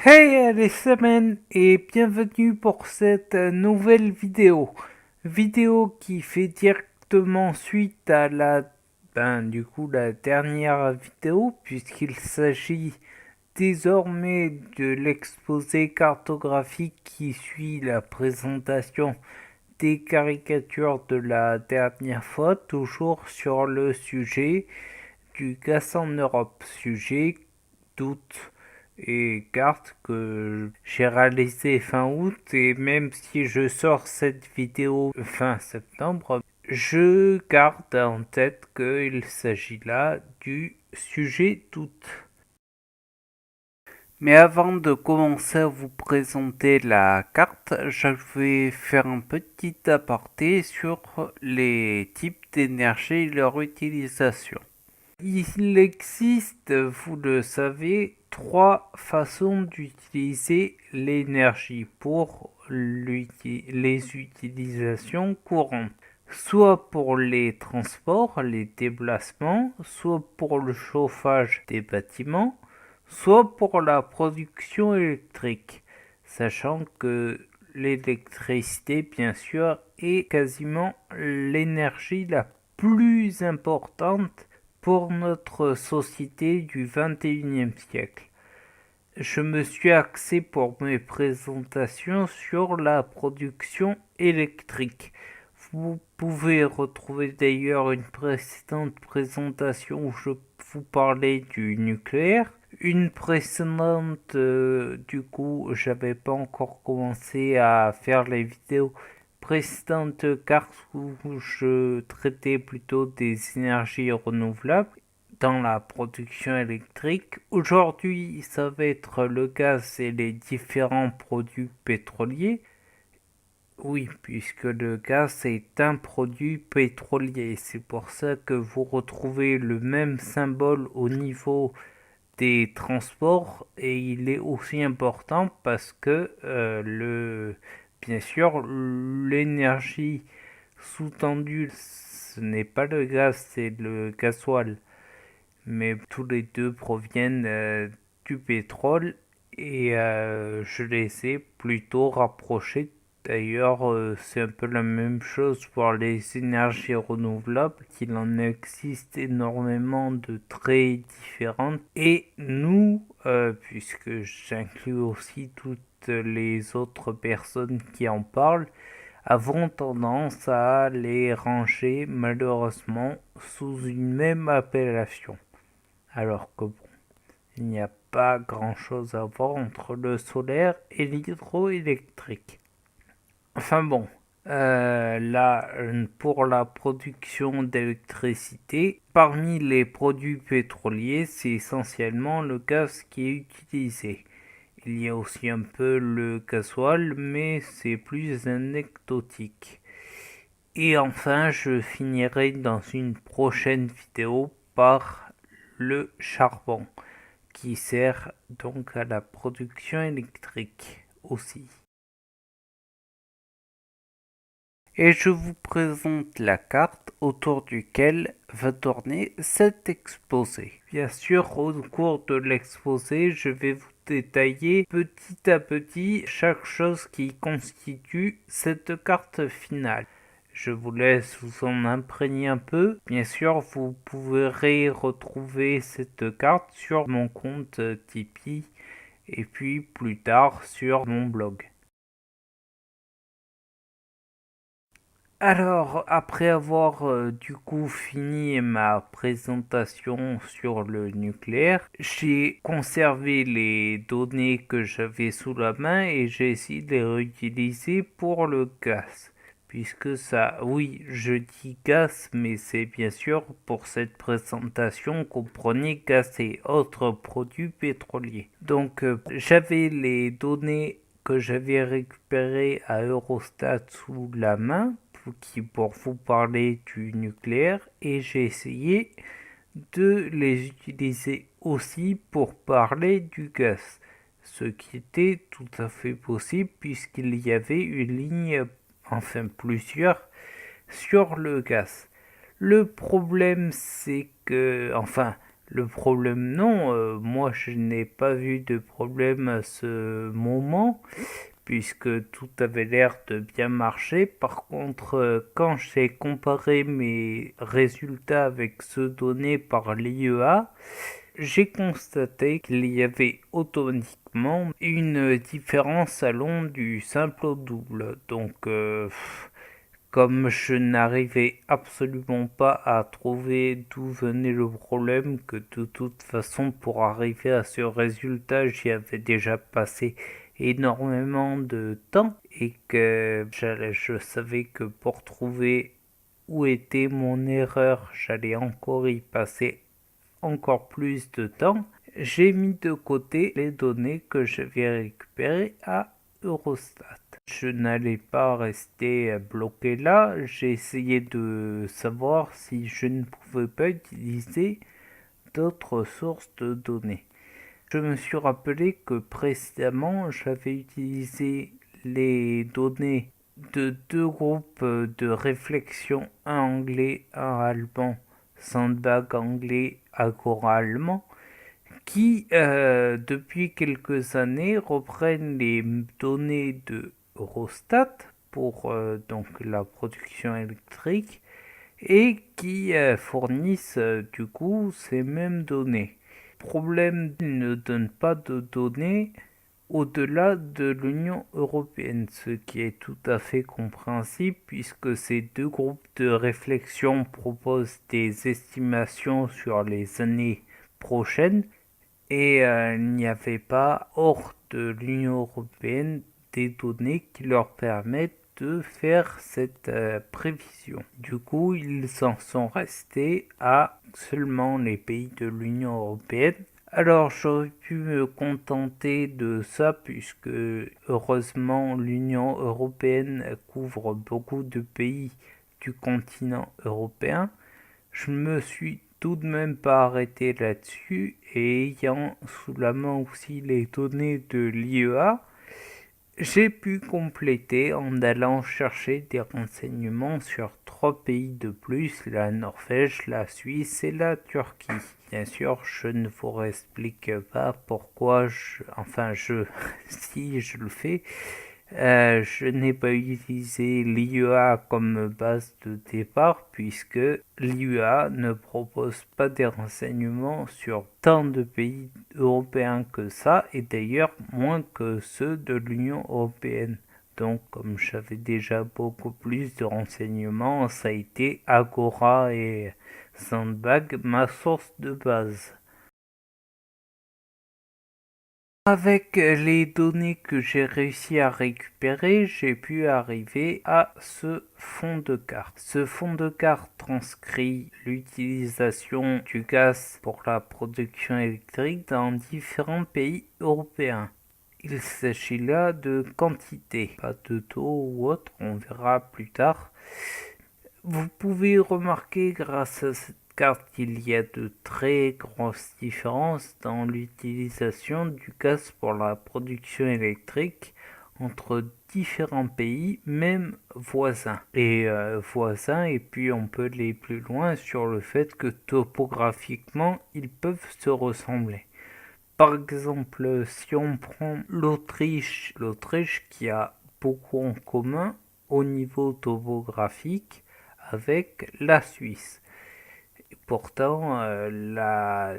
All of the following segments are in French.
Hey les semaines et bienvenue pour cette nouvelle vidéo. Vidéo qui fait directement suite à la dernière vidéo puisqu'il s'agit désormais de l'exposé cartographique qui suit la présentation des caricatures de la dernière fois, toujours sur le sujet du gaz en Europe, sujet d'août et carte que j'ai réalisé fin août, et même si je sors cette vidéo fin septembre, je garde en tête qu'il s'agit là du sujet d'août. Mais avant de commencer à vous présenter la carte, je vais faire un petit aparté sur les types d'énergie et leur utilisation. Il existe, vous le savez, trois façons d'utiliser l'énergie pour les utilisations courantes. Soit pour les transports, les déplacements, soit pour le chauffage des bâtiments, soit pour la production électrique, sachant que l'électricité, bien sûr, est quasiment l'énergie la plus importante pour notre société du XXIe siècle. Je me suis axé pour mes présentations sur la production électrique. Vous pouvez retrouver d'ailleurs une précédente présentation où je vous parlais du nucléaire. Une précédente, du coup, j'avais pas encore commencé à faire les vidéos précédentes cartes où je traitais plutôt des énergies renouvelables dans la production électrique. Aujourd'hui, ça va être le gaz et les différents produits pétroliers. Oui, puisque le gaz est un produit pétrolier. C'est pour ça que vous retrouvez le même symbole au niveau des transports, et il est aussi important parce que bien sûr, l'énergie sous-tendue, ce n'est pas le gaz, c'est le gasoil, mais tous les deux proviennent du pétrole, et je les ai plutôt rapprochés. D'ailleurs, c'est un peu la même chose pour les énergies renouvelables, qu'il en existe énormément de très différentes. Et nous, puisque j'inclus aussi toutes les autres personnes qui en parlent, avons tendance à les ranger malheureusement sous une même appellation. Alors que bon, il n'y a pas grand-chose à voir entre le solaire et l'hydroélectrique. Enfin bon, là, pour la production d'électricité, parmi les produits pétroliers, c'est essentiellement le gaz qui est utilisé. Il y a aussi un peu le gasoil, mais c'est plus anecdotique. Et enfin, je finirai dans une prochaine vidéo par le charbon, qui sert donc à la production électrique aussi. Et je vous présente la carte autour duquel va tourner cet exposé. Bien sûr, au cours de l'exposé, je vais vous détailler petit à petit chaque chose qui constitue cette carte finale. Je vous laisse vous en imprégner un peu. Bien sûr, vous pourrez retrouver cette carte sur mon compte Tipeee et puis plus tard sur mon blog. Alors, après avoir du coup fini ma présentation sur le nucléaire, j'ai conservé les données que j'avais sous la main et j'ai essayé de les réutiliser pour le gaz. Puisque ça, oui, je dis gaz, mais c'est bien sûr pour cette présentation comprenez gaz et autres produits pétroliers. Donc, j'avais les données que j'avais récupérées à Eurostat sous la main pour vous parler du nucléaire, et j'ai essayé de les utiliser aussi pour parler du gaz, ce qui était tout à fait possible puisqu'il y avait une ligne, enfin plusieurs, sur le gaz. Le problème c'est que, enfin, Le problème, non, moi je n'ai pas vu de problème à ce moment, puisque tout avait l'air de bien marcher. Par contre, quand j'ai comparé mes résultats avec ceux donnés par l'IEA, j'ai constaté qu'il y avait automatiquement une différence allant du simple au double. Donc, comme je n'arrivais absolument pas à trouver d'où venait le problème, que de toute façon pour arriver à ce résultat j'y avais déjà passé énormément de temps et que je savais que pour trouver où était mon erreur j'allais encore y passer encore plus de temps, j'ai mis de côté les données que j'avais récupérées à Eurostat. Je n'allais pas rester bloqué là, j'ai essayé de savoir si je ne pouvais pas utiliser d'autres sources de données. Je me suis rappelé que précédemment j'avais utilisé les données de deux groupes de réflexion, un anglais, un allemand, Sandbag anglais, Agora allemand, qui depuis quelques années reprennent les données de Eurostat pour donc la production électrique et qui fournissent du coup ces mêmes données. Problème, ils ne donnent pas de données au-delà de l'Union européenne, ce qui est tout à fait compréhensible puisque ces deux groupes de réflexion proposent des estimations sur les années prochaines et il n'y avait pas hors de l'Union européenne des données qui leur permettent de faire cette prévision. Du coup, ils en sont restés à seulement les pays de l'Union européenne. Alors j'aurais pu me contenter de ça puisque heureusement l'Union européenne couvre beaucoup de pays du continent européen. Je me suis tout de même pas arrêté là-dessus et ayant sous la main aussi les données de l'IEA, j'ai pu compléter en allant chercher des renseignements sur trois pays de plus, la Norvège, la Suisse et la Turquie. Bien sûr, je ne vous explique pas pourquoi si je le fais, je n'ai pas utilisé l'IEA comme base de départ puisque l'IEA ne propose pas des renseignements sur tant de pays européens que ça et d'ailleurs moins que ceux de l'Union européenne. Donc comme j'avais déjà beaucoup plus de renseignements, ça a été Agora et Sandbag ma source de base. Avec les données que j'ai réussi à récupérer, j'ai pu arriver à ce fond de carte. Ce fond de carte transcrit l'utilisation du gaz pour la production électrique dans différents pays européens. Il s'agit là de quantité, pas de taux ou autre, on verra plus tard. Vous pouvez remarquer grâce à cette carte qu'il y a de très grosses différences dans l'utilisation du gaz pour la production électrique entre différents pays, même voisins. Et puis on peut aller plus loin sur le fait que topographiquement, ils peuvent se ressembler. Par exemple, si on prend l'Autriche qui a beaucoup en commun au niveau topographique avec la Suisse. Et pourtant, la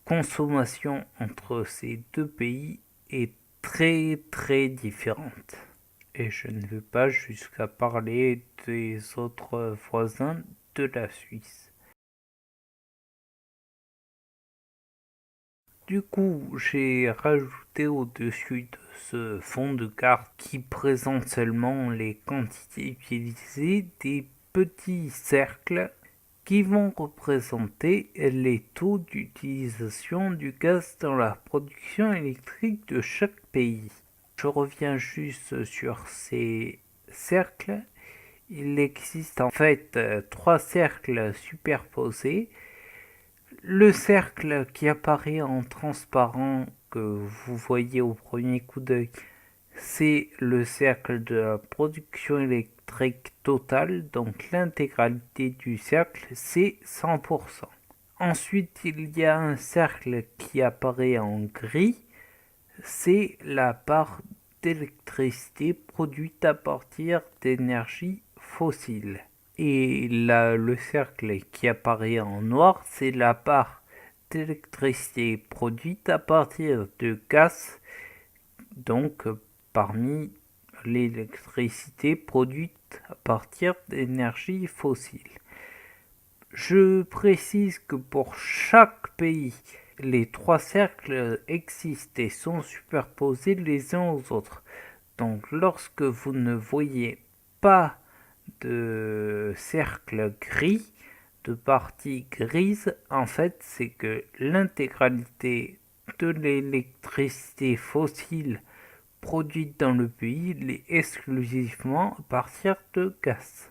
consommation entre ces deux pays est très très différente. Et je ne vais pas jusqu'à parler des autres voisins de la Suisse. Du coup, j'ai rajouté au-dessus de ce fond de carte qui présente seulement les quantités utilisées des petits cercles qui vont représenter les taux d'utilisation du gaz dans la production électrique de chaque pays. Je reviens juste sur ces cercles. Il existe en fait trois cercles superposés. Le cercle qui apparaît en transparent que vous voyez au premier coup d'œil, c'est le cercle de la production électrique totale, donc l'intégralité du cercle, c'est 100%. Ensuite, il y a un cercle qui apparaît en gris, c'est la part d'électricité produite à partir d'énergie fossile. Et là, le cercle qui apparaît en noir, c'est la part d'électricité produite à partir de gaz, donc parmi l'électricité produite à partir d'énergie fossile. Je précise que pour chaque pays, les trois cercles existent et sont superposés les uns aux autres. Donc lorsque vous ne voyez pas de cercle gris, de partie grise, en fait c'est que l'intégralité de l'électricité fossile produite dans le pays l'est exclusivement à partir de gaz.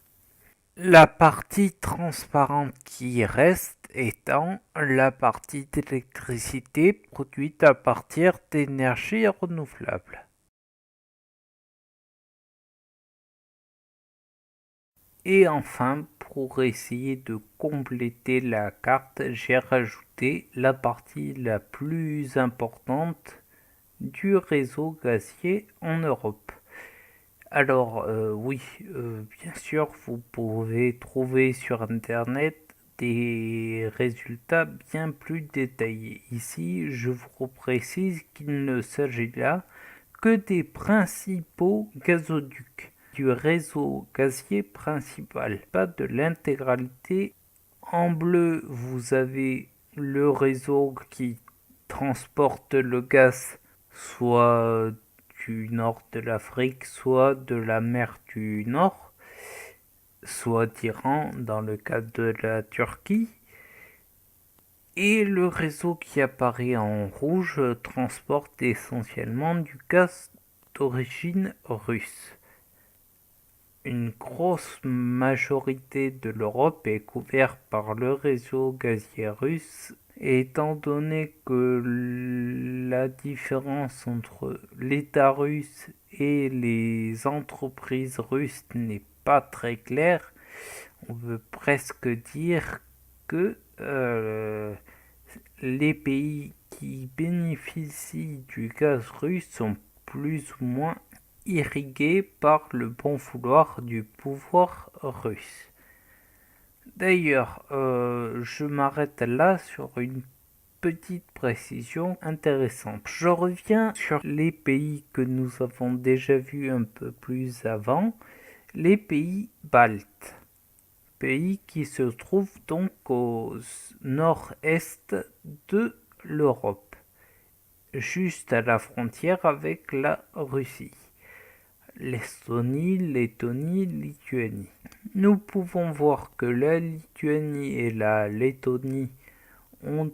La partie transparente qui reste étant la partie d'électricité produite à partir d'énergie renouvelable. Et enfin, pour essayer de compléter la carte, j'ai rajouté la partie la plus importante du réseau gazier en Europe. Alors oui, bien sûr, vous pouvez trouver sur Internet des résultats bien plus détaillés. Ici, je vous précise qu'il ne s'agit là que des principaux gazoducs du réseau gazier principal, pas de l'intégralité. En bleu, vous avez le réseau qui transporte le gaz soit du nord de l'Afrique, soit de la mer du Nord, soit d'Iran dans le cas de la Turquie. Et le réseau qui apparaît en rouge transporte essentiellement du gaz d'origine russe. Une grosse majorité de l'Europe est couverte par le réseau gazier russe, et étant donné que la différence entre l'État russe et les entreprises russes n'est pas très claire, on peut presque dire que les pays qui bénéficient du gaz russe sont plus ou moins irrigués par le bon vouloir du pouvoir russe. D'ailleurs, je m'arrête là sur une petite précision intéressante. Je reviens sur les pays que nous avons déjà vus un peu plus avant, les pays baltes. Pays qui se trouvent donc au nord-est de l'Europe, juste à la frontière avec la Russie. L'Estonie, Lettonie, Lituanie. Nous pouvons voir que la Lituanie et la Lettonie ont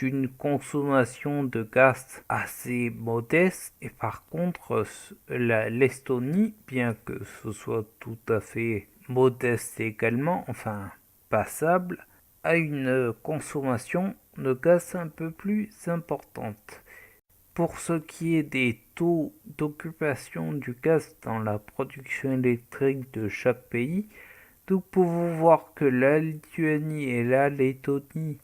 une consommation de gaz assez modeste, et par contre l'Estonie, bien que ce soit tout à fait modeste également, enfin passable, a une consommation de gaz un peu plus importante. Pour ce qui est des taux d'occupation du gaz dans la production électrique de chaque pays, nous pouvons voir que la Lituanie et la Lettonie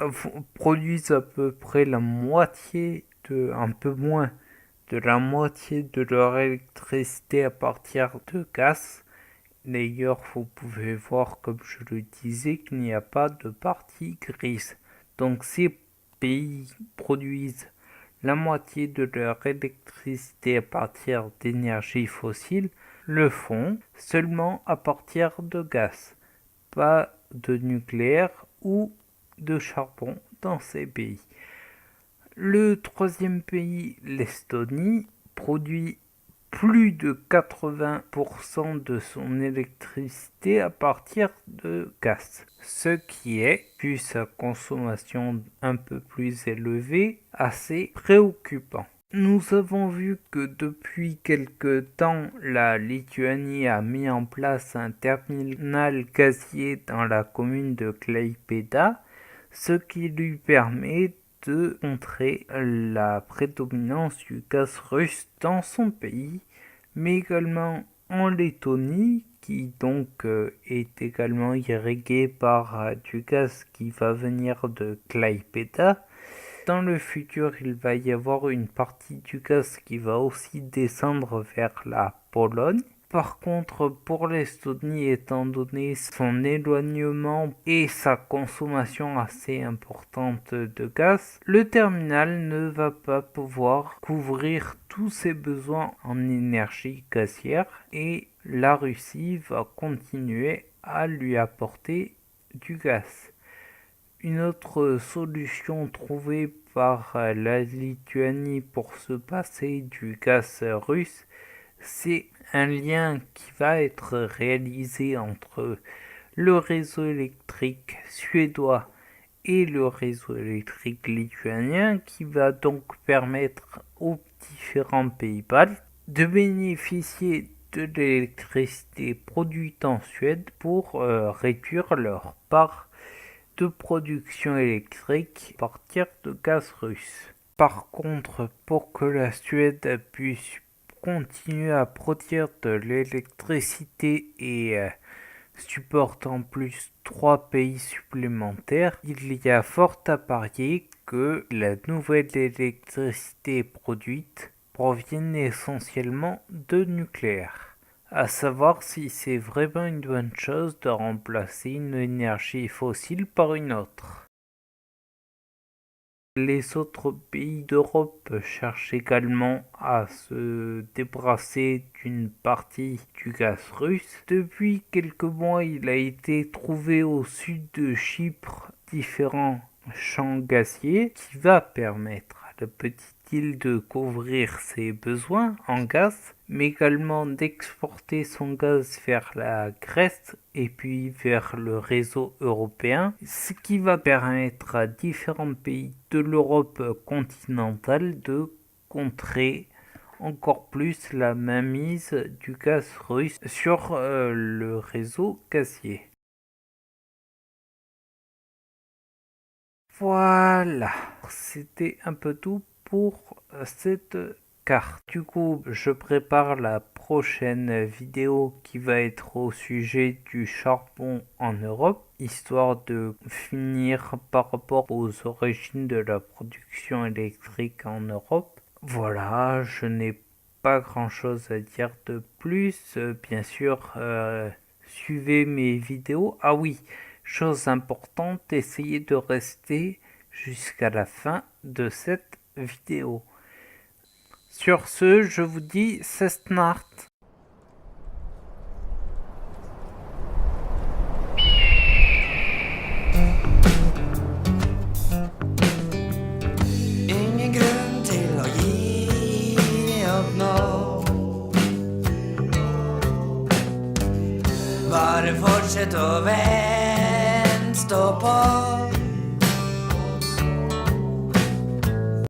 produisent à peu près la moitié un peu moins de la moitié de leur électricité à partir de gaz. D'ailleurs, vous pouvez voir, comme je le disais, qu'il n'y a pas de partie grise. Donc ces pays produisent la moitié de leur électricité à partir d'énergie fossile, le font seulement à partir de gaz, pas de nucléaire ou de charbon dans ces pays. Le troisième pays, l'Estonie, produit plus de 80% de son électricité à partir de gaz, ce qui est, vu sa consommation un peu plus élevée, assez préoccupant. Nous avons vu que depuis quelque temps, la Lituanie a mis en place un terminal gazier dans la commune de Klaipėda, ce qui lui permet de contrer la prédominance du gaz russe dans son pays, mais également en Lettonie, qui donc est également irriguée par du gaz qui va venir de Klaipėda. Dans le futur, il va y avoir une partie du gaz qui va aussi descendre vers la Pologne. Par contre, pour l'Estonie, étant donné son éloignement et sa consommation assez importante de gaz, le terminal ne va pas pouvoir couvrir tous ses besoins en énergie gazière et la Russie va continuer à lui apporter du gaz. Une autre solution trouvée par la Lituanie pour se passer du gaz russe, c'est un lien qui va être réalisé entre le réseau électrique suédois et le réseau électrique lituanien qui va donc permettre aux différents pays baltes de bénéficier de l'électricité produite en Suède pour réduire leur part de production électrique à partir de gaz russe. Par contre, pour que la Suède puisse continuer à produire de l'électricité et supporte en plus 3 pays supplémentaires, il y a fort à parier que la nouvelle électricité produite provienne essentiellement de nucléaire. À savoir si c'est vraiment une bonne chose de remplacer une énergie fossile par une autre. Les autres pays d'Europe cherchent également à se débarrasser d'une partie du gaz russe. Depuis quelques mois, il a été trouvé au sud de Chypre différents champs gaziers qui va permettre à la petite île de couvrir ses besoins en gaz, mais également d'exporter son gaz vers la Grèce et puis vers le réseau européen, ce qui va permettre à différents pays de l'Europe continentale de contrer encore plus la mainmise du gaz russe sur le réseau gazier. Voilà, c'était un peu tout pour cette carte. Du coup, je prépare la prochaine vidéo qui va être au sujet du charbon en Europe, histoire de finir par rapport aux origines de la production électrique en Europe. Voilà, je n'ai pas grand chose à dire de plus. Bien sûr, suivez mes vidéos. Ah oui, chose importante, essayez de rester jusqu'à la fin de cette vidéo. Sur ce, je vous dis c'est snart. Ingen grunn til å gi opp nå. Bare fortsett å vente, stå på.